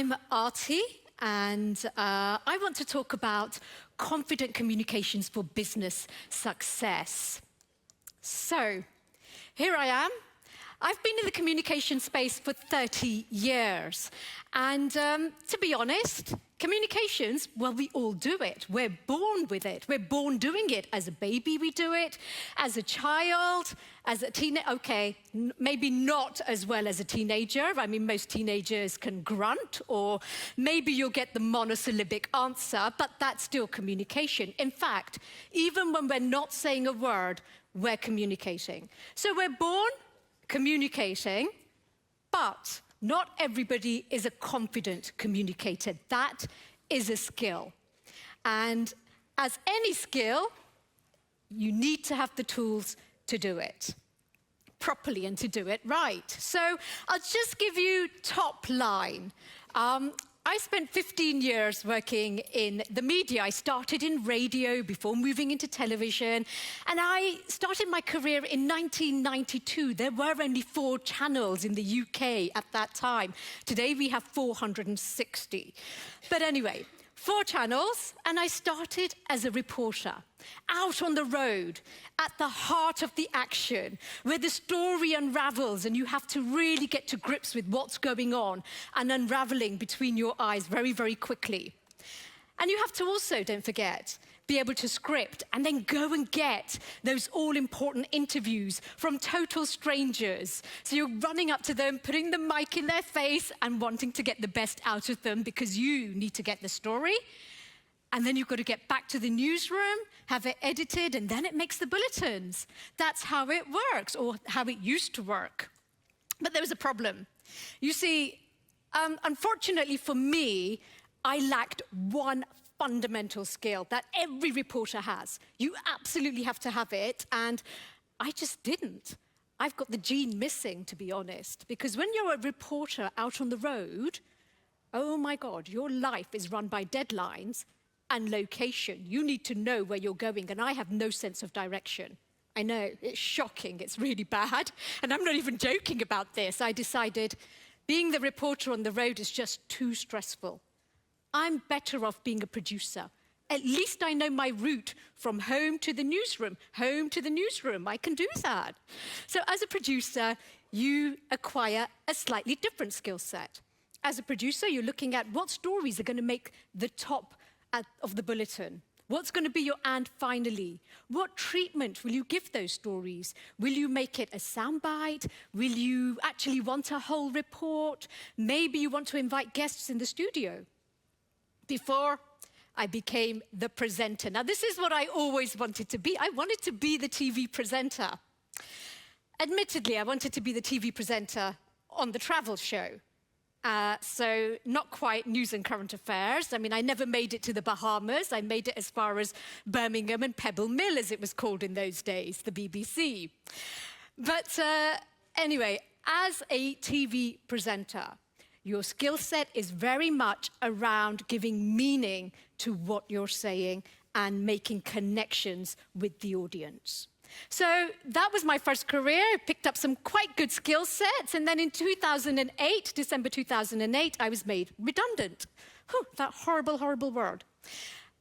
I'm Arti, and I want to talk about confident communications for business success. So, here I am. I've been in the communication space for 30 years. And to be honest, communications, well, we all do it. We're born with it. We're born doing it. As a baby, we do it. As a child, as a teenager, okay, maybe not as well as a teenager. I mean, most teenagers can grunt, or maybe you'll get the monosyllabic answer, but that's still communication. In fact, even when we're not saying a word, we're communicating. So we're born communicating, but not everybody is a confident communicator. That is a skill. And as any skill, you need to have the tools to do it properly and to do it right. So I'll just give you top line. I spent 15 years working in the media. I started in radio before moving into television, and I started my career in 1992. There were only 4 channels in the UK at that time. Today we have 460. But anyway, 4 channels, and I started as a reporter, out on the road, at the heart of the action, where the story unravels and you have to really get to grips with what's going on and unraveling between your eyes very, very quickly. And you have to also, don't forget, be able to script and then go and get those all-important interviews from total strangers. So you're running up to them, putting the mic in their face and wanting to get the best out of them because you need to get the story. And then you've got to get back to the newsroom, have it edited, and then it makes the bulletins. That's how it works, or how it used to work. But there was a problem. You see, unfortunately for me, I lacked one fundamental skill that every reporter has. You absolutely have to have it, and I just didn't. I've got the gene missing, to be honest, because when you're a reporter out on the road, oh my God, your life is run by deadlines and location. You need to know where you're going, and I have no sense of direction. I know, it's shocking, it's really bad, and I'm not even joking about this. I decided being the reporter on the road is just too stressful. I'm better off being a producer. At least I know my route from home to the newsroom. Home to the newsroom, I can do that. So as a producer, you acquire a slightly different skill set. As a producer, you're looking at what stories are going to make the top of the bulletin. What's going to be your and finally? What treatment will you give those stories? Will you make it a soundbite? Will you actually want a whole report? Maybe you want to invite guests in the studio. Before I became the presenter. Now, this is what I always wanted to be. I wanted to be the TV presenter. Admittedly, I wanted to be the TV presenter on the travel show. So not quite news and current affairs. I mean, I never made it to the Bahamas. I made it as far as Birmingham and Pebble Mill, as it was called in those days, the BBC. But anyway, as a TV presenter, your skill set is very much around giving meaning to what you're saying and making connections with the audience. So that was my first career. I picked up some quite good skill sets. And then in 2008, December 2008, I was made redundant. Whew, that horrible, horrible word.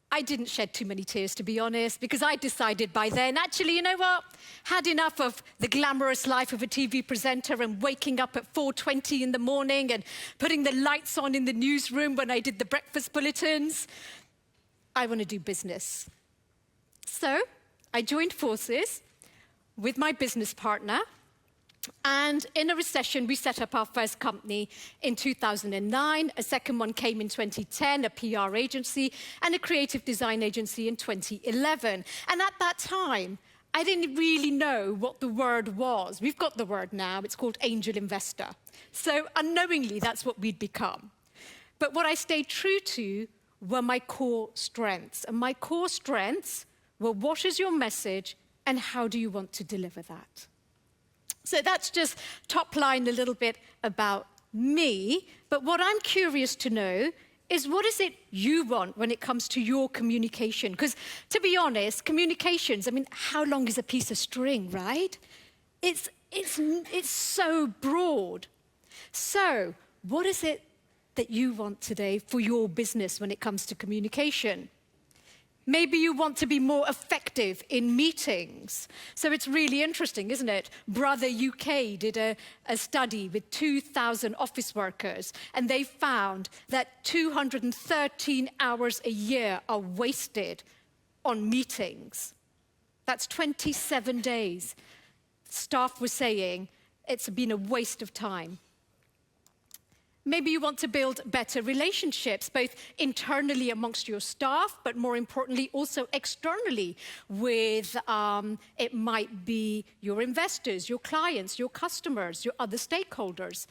I didn't shed too many tears, to be honest, because I decided by then, actually, you know what? Had enough of the glamorous life of a TV presenter and waking up at 4:20 in the morning and putting the lights on in the newsroom when I did the breakfast bulletins. I want to do business. So I joined forces with my business partner, and in a recession, we set up our first company in 2009. A second one came in 2010, a PR agency, and a creative design agency in 2011. And at that time, I didn't really know what the word was. We've got the word now. It's called angel investor. So unknowingly, that's what we'd become. But what I stayed true to were my core strengths. And my core strengths were, what is your message and how do you want to deliver that? So that's just top line a little bit about me. But what I'm curious to know is, what is it you want when it comes to your communication? Because to be honest, communications, I mean, how long is a piece of string, right? It's so broad. So what is it that you want today for your business when it comes to communication? Maybe you want to be more effective in meetings. So it's really interesting, isn't it? Brother UK did a study with 2,000 office workers, and they found that 213 hours a year are wasted on meetings. That's 27 days. Staff were saying it's been a waste of time. Maybe you want to build better relationships, both internally amongst your staff, but more importantly, also externally with, it might be your investors, your clients, your customers, your other stakeholders.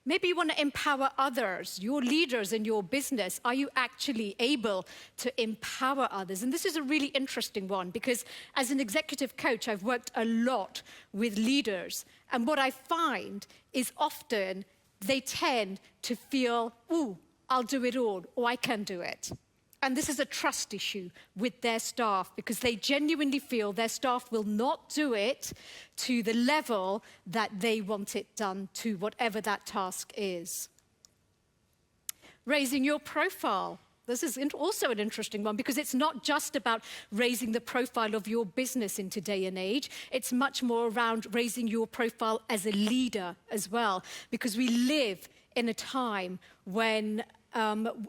Maybe you want to empower others, your leaders in your business. Are you actually able to empower others? And this is a really interesting one because as an executive coach, I've worked a lot with leaders. And what I find is often they tend to feel, ooh, I'll do it all, or I can do it. And this is a trust issue with their staff because they genuinely feel their staff will not do it to the level that they want it done to, whatever that task is. Raising your profile. This is also an interesting one because it's not just about raising the profile of your business in today and age. It's much more around raising your profile as a leader as well, because we live in a time when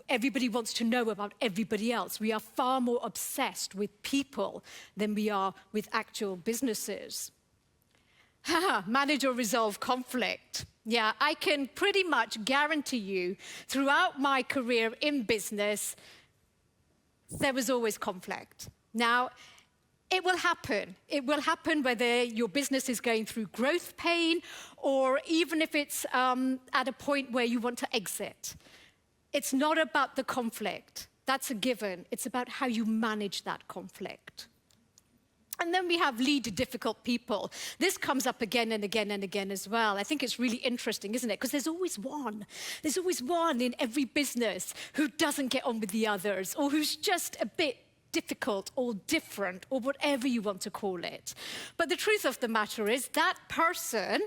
everybody wants to know about everybody else. We are far more obsessed with people than we are with actual businesses. Manage or resolve conflict. Yeah, I can pretty much guarantee you throughout my career in business, there was always conflict. Now, it will happen. It will happen whether your business is going through growth pain or even if it's at a point where you want to exit. It's not about the conflict. That's a given. It's about how you manage that conflict. And then we have lead difficult people. This comes up again and again and again as well. I think it's really interesting, isn't it? Because there's always one. There's always one in every business who doesn't get on with the others or who's just a bit difficult or different or whatever you want to call it. But the truth of the matter is that person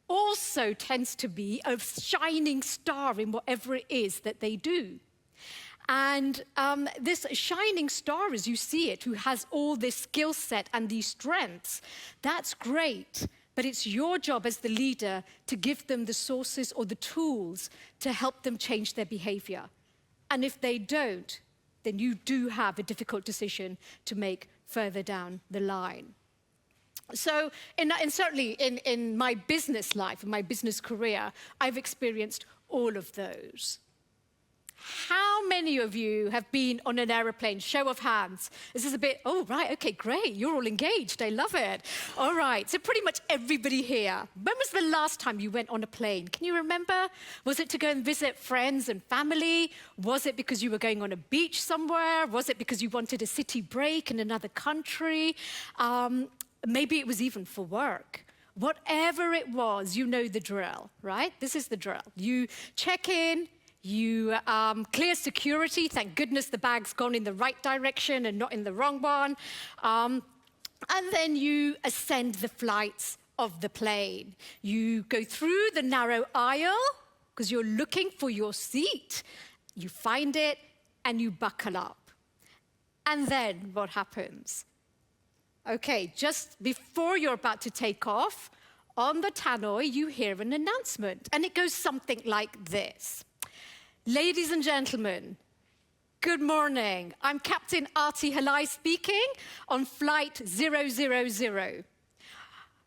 also tends to be a shining star in whatever it is that they do. And this shining star, as you see it, who has all this skill set and these strengths, that's great. But it's your job as the leader to give them the sources or the tools to help them change their behavior. And if they don't, then you do have a difficult decision to make further down the line. So certainly in my business life, in my business career, I've experienced all of those. How many of you have been on an aeroplane? Show of hands. This is a bit, oh, right, okay, great. You're all engaged. I love it. All right, so pretty much everybody here. When was the last time you went on a plane? Can you remember? Was it to go and visit friends and family? Was it because you were going on a beach somewhere? Was it because you wanted a city break in another country? Maybe it was even for work. Whatever it was, you know the drill, right? This is the drill. You check in. You clear security. Thank goodness the bag's gone in the right direction and not in the wrong one. And then you ascend the flights of the plane. You go through the narrow aisle because you're looking for your seat. You find it and you buckle up. And then what happens? Okay, just before you're about to take off, on the tannoy, you hear an announcement. And it goes something like this. Ladies and gentlemen, good morning. I'm Captain Arti Halai speaking on flight 000.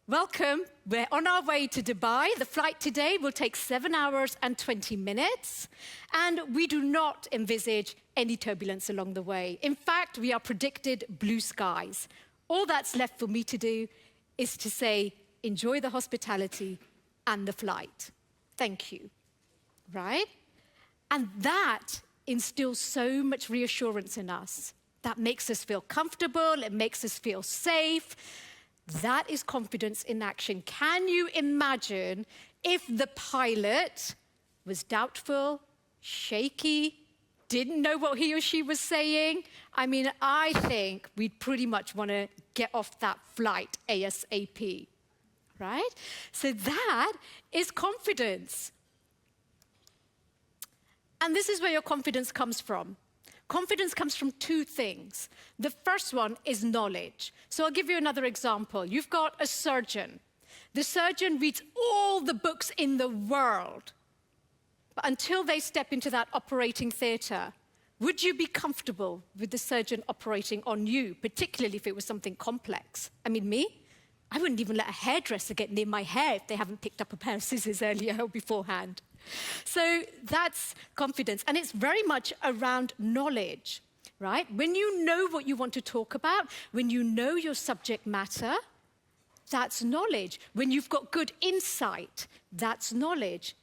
Welcome. We're on our way to Dubai. The flight today will take 7 hours and 20 minutes, and we do not envisage any turbulence along the way. In fact, we are predicted blue skies. All that's left for me to do is to say, enjoy the hospitality and the flight. Thank you. Right? And that instills so much reassurance in us. That makes us feel comfortable. It makes us feel safe. That is confidence in action. Can you imagine if the pilot was doubtful, shaky, didn't know what he or she was saying? I mean, I think we'd pretty much want to get off that flight ASAP, right? So that is confidence. And this is where your confidence comes from. Confidence comes from two things. The first one is knowledge. So I'll give you another example. You've got a surgeon. The surgeon reads all the books in the world. But until they step into that operating theatre, would you be comfortable with the surgeon operating on you, particularly if it was something complex? I mean, me? I wouldn't even let a hairdresser get near my hair if they haven't picked up a pair of scissors earlier or beforehand. So that's confidence. And it's very much around knowledge, right? When you know what you want to talk about, when you know your subject matter, that's knowledge. When you've got good insight, that's knowledge.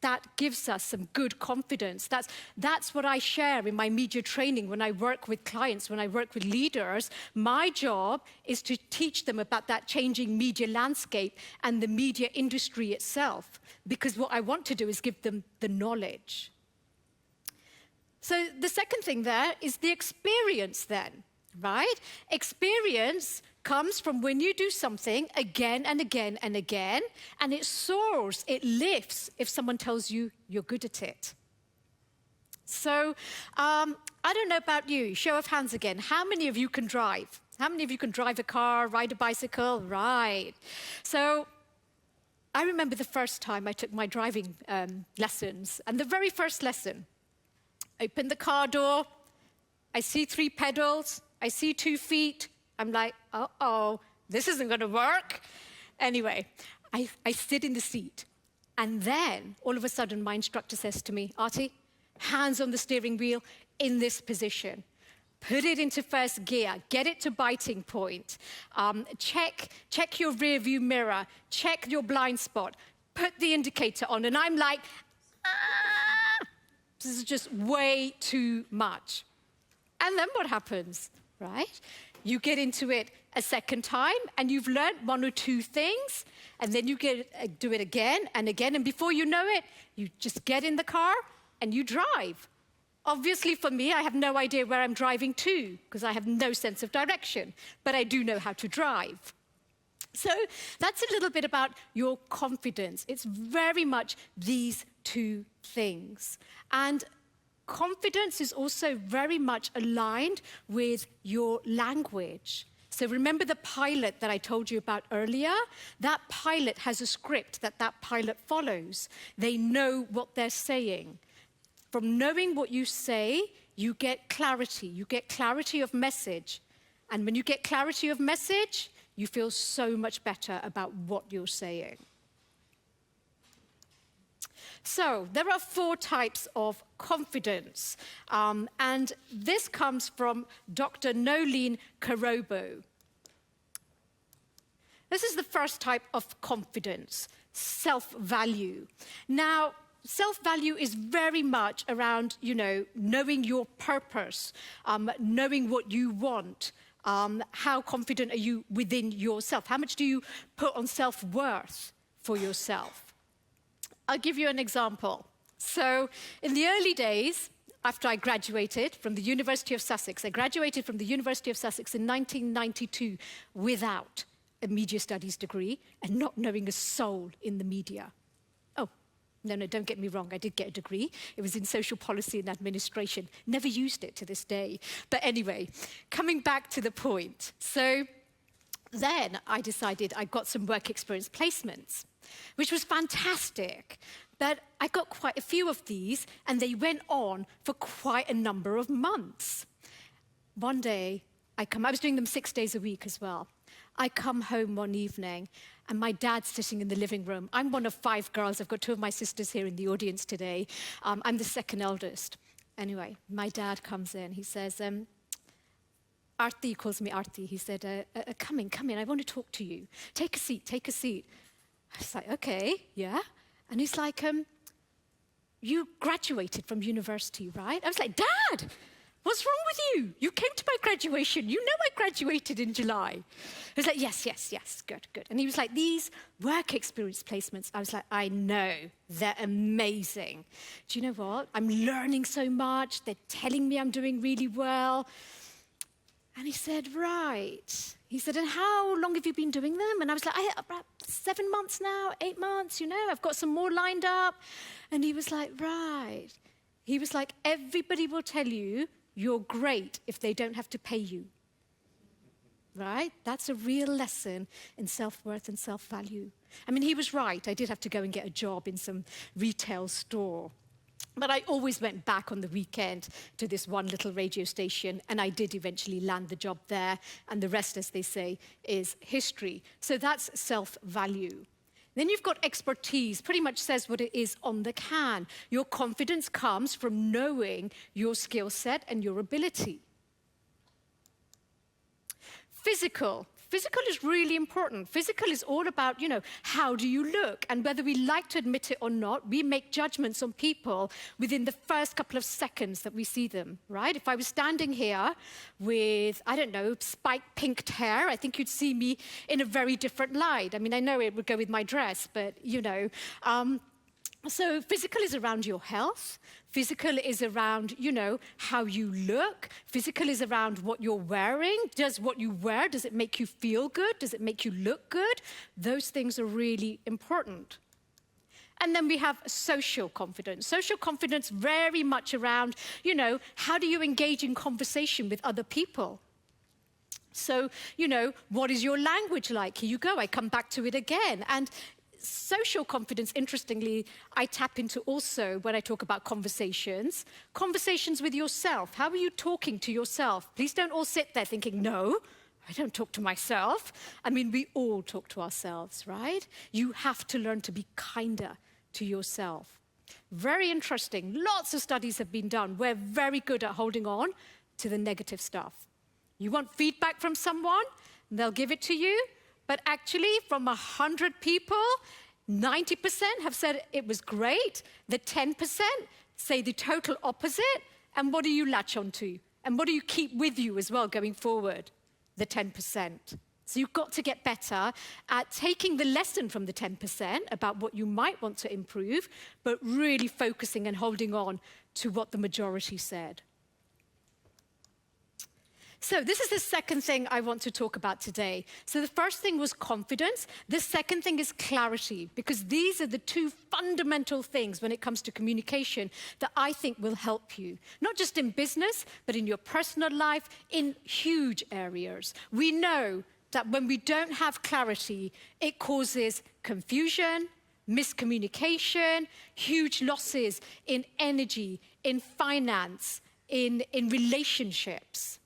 That gives us some good confidence. That's what I share in my media training when I work with clients, when I work with leaders. My job is to teach them about that changing media landscape and the media industry itself, because what I want to do is give them the knowledge. So the second thing there is the experience then, right? Experience comes from when you do something again and again and again, and it soars, it lifts if someone tells you you're good at it. So I don't know about you, show of hands again. How many of you can drive? How many of you can drive a car, ride a bicycle? Right. So I remember the first time I took my driving lessons, and the very first lesson, open the car door, I see 3 pedals, I see 2 feet, I'm like, uh-oh, this isn't going to work. Anyway, I sit in the seat. And then, all of a sudden, my instructor says to me, Arti, hands on the steering wheel in this position. Put it into first gear. Get it to biting point. Check your rear view mirror. Check your blind spot. Put the indicator on. And I'm like, this is just way too much. And then what happens, right? You get into it a second time, and you've learned 1 or 2 things, and then you do it again and again, and before you know it, you just get in the car and you drive. Obviously, for me, I have no idea where I'm driving to, because I have no sense of direction, but I do know how to drive. So that's a little bit about your confidence. It's very much these 2 things. And confidence is also very much aligned with your language. So remember the pilot that I told you about earlier? That pilot has a script that pilot follows. They know what they're saying. From knowing what you say, you get clarity. You get clarity of message. And when you get clarity of message, you feel so much better about what you're saying. So there are 4 types of confidence, and this comes from Dr. Nolene Karobo. This is the first type of confidence, self-value. Now, self-value is very much around, knowing your purpose, knowing what you want. How confident are you within yourself? How much do you put on self-worth for yourself? I'll give you an example. So in the early days, after I graduated from the University of Sussex, I graduated from the University of Sussex in 1992 without a media studies degree and not knowing a soul in the media. Oh, no, don't get me wrong, I did get a degree. It was in social policy and administration. Never used it to this day. But anyway, coming back to the point. So then I decided I got some work experience placements, which was fantastic. But I got quite a few of these, and they went on for quite a number of months. One day, I was doing them 6 days a week as well. I come home one evening, and my dad's sitting in the living room. I'm one of 5 girls. I've got 2 of my sisters here in the audience today. I'm the second eldest. Anyway, my dad comes in. He says, Arti, he calls me Arti. He said, come in, I want to talk to you. Take a seat. I was like, okay, yeah. And he's like, you graduated from university, right? I was like, Dad, what's wrong with you? You came to my graduation. You know I graduated in July. I was like, yes, good. And he was like, these work experience placements. I was like, I know, they're amazing. Do you know what? I'm learning so much. They're telling me I'm doing really well. And he said, right. He said, and how long have you been doing them? And I was like, about 7 months now, 8 months, I've got some more lined up. And he was like, right. He was like, everybody will tell you you're great if they don't have to pay you. Right? That's a real lesson in self-worth and self-value. I mean, he was right. I did have to go and get a job in some retail store. But I always went back on the weekend to this one little radio station, and I did eventually land the job there. And the rest, as they say, is history. So that's self-value. Then you've got expertise, pretty much says what it is on the can. Your confidence comes from knowing your skill set and your ability. Physical. Physical is really important. Physical is all about, how do you look? And whether we like to admit it or not, we make judgments on people within the first couple of seconds that we see them, right? If I was standing here with, spiked pink hair, I think you'd see me in a very different light. I mean, I know it would go with my dress, but, So physical is around your health. Physical is around, how you look. Physical is around what you're wearing. Does what you wear, does it make you feel good? Does it make you look good? Those things are really important. And then we have social confidence. Social confidence very much around, how do you engage in conversation with other people? So, what is your language like? Here you go, I come back to it again. And social confidence, interestingly, I tap into also when I talk about conversations. Conversations with yourself. How are you talking to yourself? Please don't all sit there thinking, no, I don't talk to myself. I mean, we all talk to ourselves, right? You have to learn to be kinder to yourself. Very interesting. Lots of studies have been done. We're very good at holding on to the negative stuff. You want feedback from someone, they'll give it to you. But actually, from 100 people, 90% have said it was great. The 10% say the total opposite. And what do you latch onto? And what do you keep with you as well going forward? The 10%. So you've got to get better at taking the lesson from the 10% about what you might want to improve, but really focusing and holding on to what the majority said. So this is the second thing I want to talk about today. So the first thing was confidence. The second thing is clarity, because these are the two fundamental things when it comes to communication that I think will help you, not just in business, but in your personal life, in huge areas. We know that when we don't have clarity, it causes confusion, miscommunication, huge losses in energy, in finance, in relationships.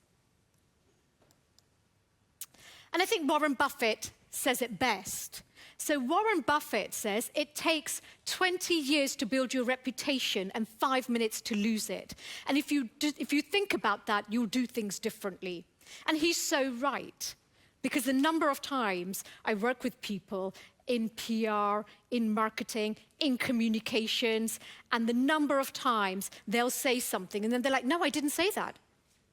And I think Warren Buffett says it best. So Warren Buffett says it takes 20 years to build your reputation and 5 minutes to lose it. And if you think about that, you'll do things differently. And he's so right, because the number of times I work with people in PR, in marketing, in communications, and the number of times they'll say something, and then they're like, no, I didn't say that.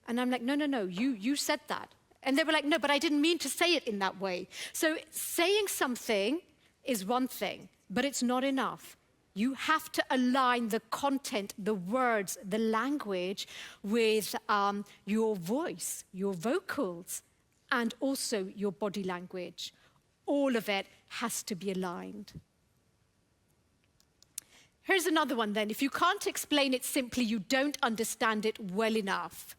And I'm like, no, you said that. And they were like, no, but I didn't mean to say it in that way. So saying something is one thing, but it's not enough. You have to align the content, the words, the language with your voice, your vocals, and also your body language. All of it has to be aligned. Here's another one then. If you can't explain it simply, you don't understand it well enough.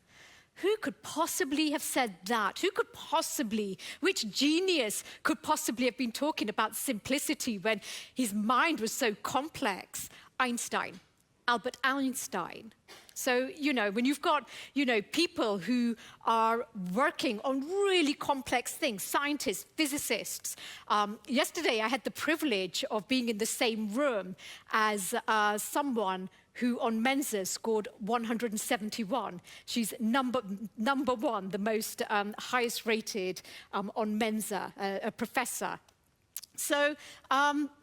Who could possibly have said that? Which genius could possibly have been talking about simplicity when his mind was so complex? Einstein, Albert Einstein. So, when you've got, people who are working on really complex things, scientists, physicists. Yesterday, I had the privilege of being in the same room as someone who on Mensa scored 171. She's number one, the most highest rated on Mensa, a professor. So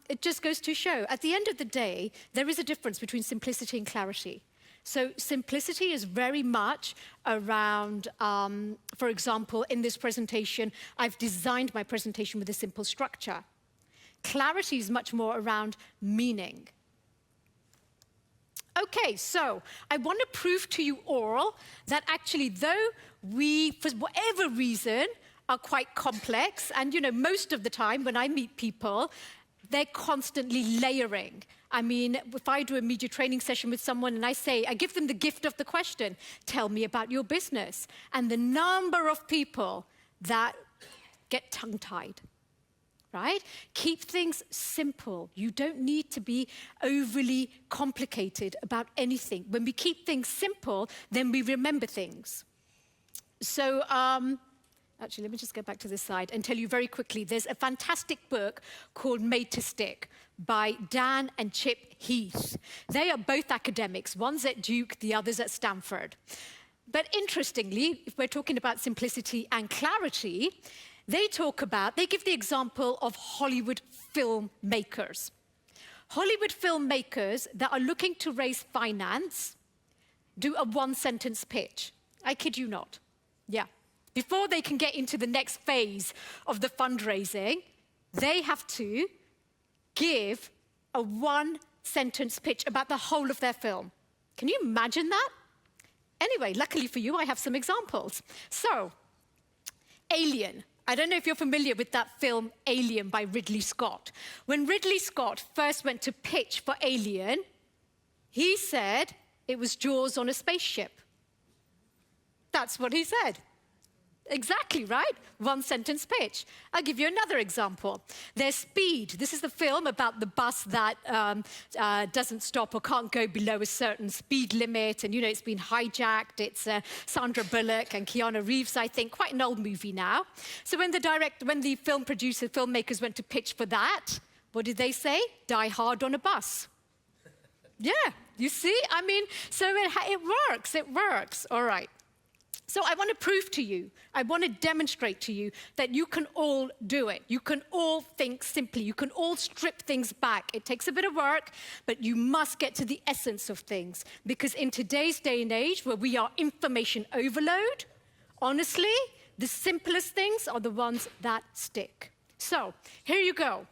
it just goes to show, at the end of the day, there is a difference between simplicity and clarity. So simplicity is very much around, for example, in this presentation, I've designed my presentation with a simple structure. Clarity is much more around meaning. Okay, so I want to prove to you all that actually, though we, for whatever reason, are quite complex, and most of the time when I meet people, They're constantly layering. I mean, if I do a media training session with someone and I give them the gift of the question, tell me about your business. And the number of people that get tongue-tied, right? Keep things simple. You don't need to be overly complicated about anything. When we keep things simple, then we remember things. So, actually, let me just go back to this slide and tell you very quickly. There's a fantastic book called Made to Stick by Dan and Chip Heath. They are both academics. One's at Duke, the other's at Stanford. But interestingly, if we're talking about simplicity and clarity, they give the example of Hollywood filmmakers. Hollywood filmmakers that are looking to raise finance do a one-sentence pitch. I kid you not. Yeah. Before they can get into the next phase of the fundraising, they have to give a one-sentence pitch about the whole of their film. Can you imagine that? Anyway, luckily for you, I have some examples. So, Alien. I don't know if you're familiar with that film, Alien, by Ridley Scott. When Ridley Scott first went to pitch for Alien, he said it was Jaws on a spaceship. That's what he said. Exactly, right? One-sentence pitch. I'll give you another example. There's Speed. This is the film about the bus that doesn't stop or can't go below a certain speed limit. And, you know, it's been hijacked. It's Sandra Bullock and Keanu Reeves, I think. Quite an old movie now. So when the filmmakers went to pitch for that, what did they say? Die hard on a bus. Yeah, you see? I mean, so it works. It works. All right. So I want to prove to you, I want to demonstrate to you that you can all do it. You can all think simply. You can all strip things back. It takes a bit of work, but you must get to the essence of things. Because in today's day and age, where we are information overload, honestly, the simplest things are the ones that stick. So here you go.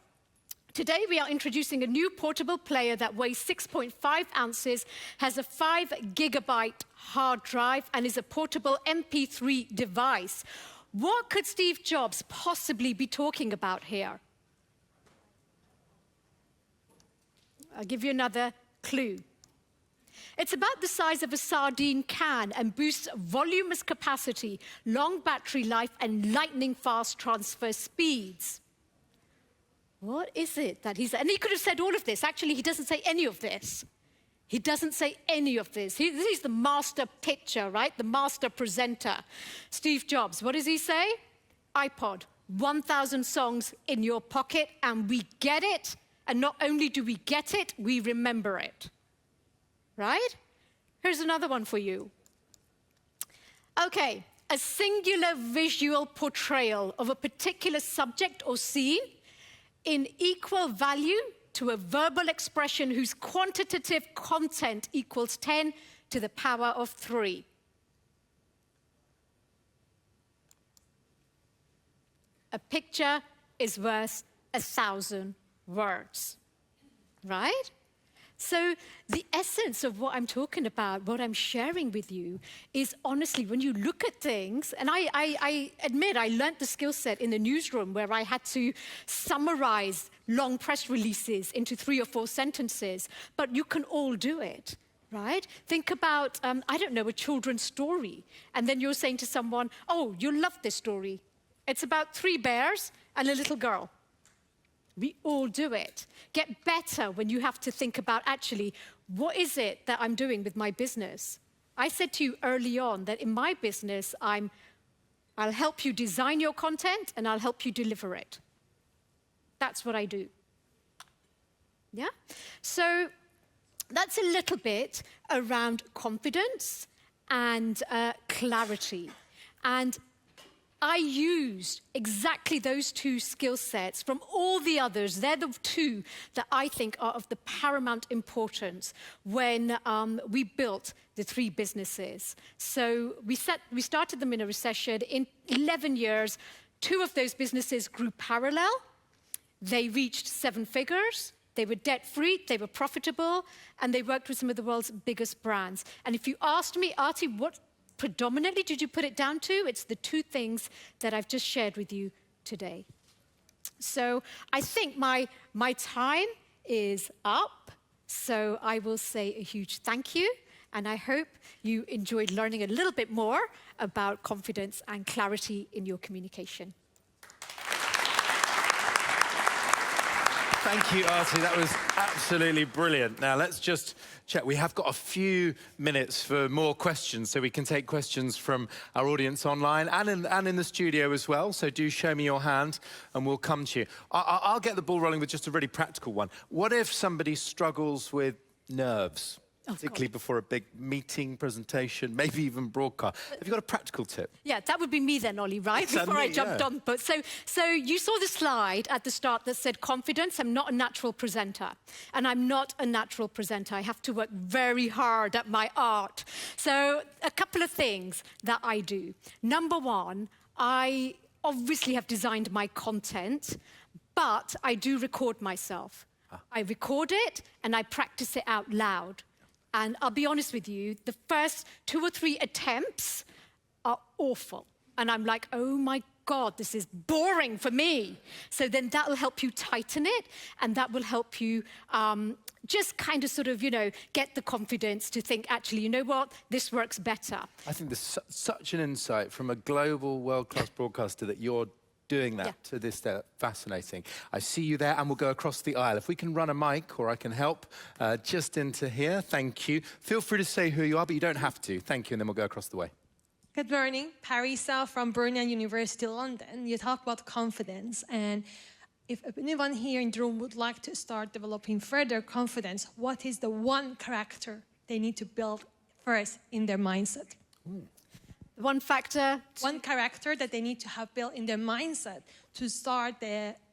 Today, we are introducing a new portable player that weighs 6.5 ounces, has a 5 gigabyte hard drive, and is a portable MP3 device. What could Steve Jobs possibly be talking about here? I'll give you another clue. It's about the size of a sardine can and boasts voluminous capacity, long battery life, and lightning-fast transfer speeds. What is it that he's... And he could have said all of this. Actually, he doesn't say any of this. He doesn't say any of this. He's the master pitcher, right? The master presenter. Steve Jobs, what does he say? iPod, 1,000 songs in your pocket, and we get it. And not only do we get it, we remember it. Right? Here's another one for you. Okay, a singular visual portrayal of a particular subject or scene in equal value to a verbal expression whose quantitative content equals 10 to the power of 3. A picture is worth 1,000 words, right? So the essence of what I'm talking about, what I'm sharing with you, is honestly, when you look at things, and I admit I learned the skill set in the newsroom where I had to summarize long press releases into 3 or 4 sentences, but you can all do it, right? Think about, I don't know, a children's story, and then you're saying to someone, oh, you'll love this story. It's about 3 bears and a little girl. We all do it. Get better when you have to think about, actually, what is it that I'm doing with my business? I said to you early on that in my business, I'll help you design your content and I'll help you deliver it. That's what I do. Yeah? So that's a little bit around confidence and clarity. And I used exactly those 2 skill sets from all the others. They're the 2 that I think are of the paramount importance when we built the 3 businesses. So we started them in a recession. In 11 years, 2 of those businesses grew parallel. They reached 7 figures. They were debt-free, they were profitable, and they worked with some of the world's biggest brands. And if you asked me, Arti, what predominantly did you put it down to? It's the 2 things that I've just shared with you today. So I think my time is up. So I will say a huge thank you. And I hope you enjoyed learning a little bit more about confidence and clarity in your communication. Thank you, Arti. That was absolutely brilliant. Now, let's just check. We have got a few minutes for more questions, so we can take questions from our audience online and in the studio as well. So do show me your hand, and we'll come to you. I'll get the ball rolling with just a really practical one. What if somebody struggles with nerves? Particularly before a big meeting, presentation, maybe even broadcast. Have you got a practical tip? Yeah, that would be me then, Ollie, right? Before I jumped on. But so you saw the slide at the start that said confidence. I'm not a natural presenter. And I'm not a natural presenter. I have to work very hard at my art. So a couple of things that I do. Number one, I obviously have designed my content, but I do record myself. I record it and I practice it out loud. And I'll be honest with you, the first 2 or 3 attempts are awful. And I'm like, oh my God, this is boring for me. So then that will help you tighten it, and that will help you just kind of sort of, get the confidence to think, actually, you know what, this works better. I think there's such an insight from a global world-class broadcaster that you're doing that to this day. Fascinating. I see you there, and we'll go across the aisle. If we can run a mic, or I can help just into here. Thank you. Feel free to say who you are, but you don't have to. Thank you, and then we'll go across the way. Good morning. Parisa from Brunel University, London. You talk about confidence, and if anyone here in the room would like to start developing further confidence, what is the one character they need to build first in their mindset? One character that they need to have built in their mindset to start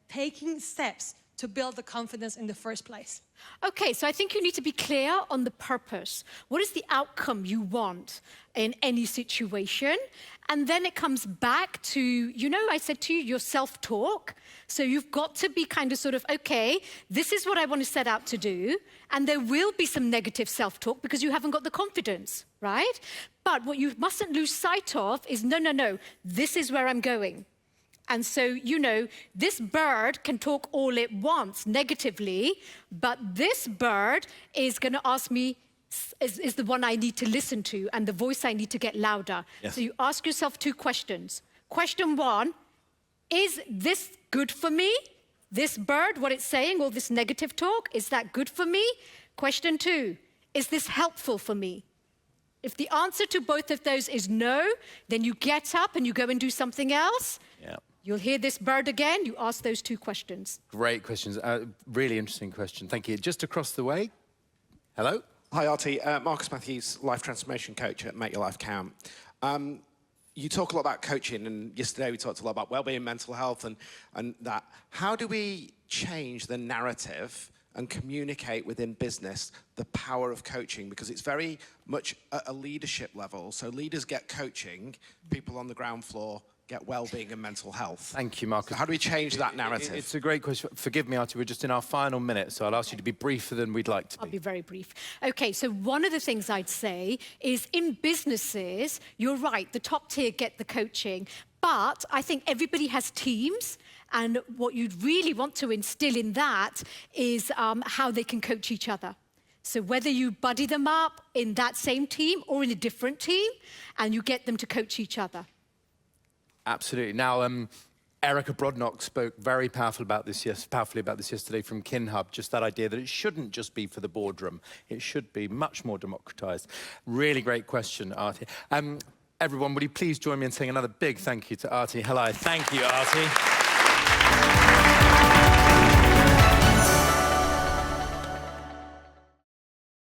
taking steps to build the confidence in the first place. Okay, so I think you need to be clear on the purpose. What is the outcome you want in any situation? And then it comes back to, I said to you, your self-talk. So you've got to be kind of sort of, okay, this is what I want to set out to do. And there will be some negative self-talk because you haven't got the confidence, right? But what you mustn't lose sight of is, no, this is where I'm going. And so, this bird can talk all it wants negatively, but this bird is going to ask me, is the one I need to listen to, and the voice I need to get louder. Yes. So you ask yourself 2 questions. Question 1, is this good for me? This bird, what it's saying, all this negative talk, is that good for me? Question 2, is this helpful for me? If the answer to both of those is no, then you get up and you go and do something else. Yeah. You'll hear this bird again, you ask those 2 questions. Great questions, really interesting question. Thank you. Just across the way. Hello. Hi, Arti. Marcus Matthews, life transformation coach at Make Your Life Count. You talk a lot about coaching, and yesterday we talked a lot about well-being, mental health, and that. How do we change the narrative and communicate within business the power of coaching? Because it's very much at a leadership level. So leaders get coaching, people on the ground floor get well-being and mental health. Thank you, Marcus. So how do we change that narrative? It's a great question. Forgive me, Arti, we're just in our final minute, so I'll ask you to be briefer than we'd like to be. I'll be very brief. Okay, so one of the things I'd say is in businesses, you're right, the top tier get the coaching, but I think everybody has teams, and what you'd really want to instill in that is how they can coach each other. So whether you buddy them up in that same team or in a different team, and you get them to coach each other. Absolutely. Now, Erica Brodnock spoke very powerfully about this yesterday from KinHub, just that idea that it shouldn't just be for the boardroom. It should be much more democratized. Really great question, Arti. Everyone, would you please join me in saying another big thank you to Arti Halai. Thank you, Arti.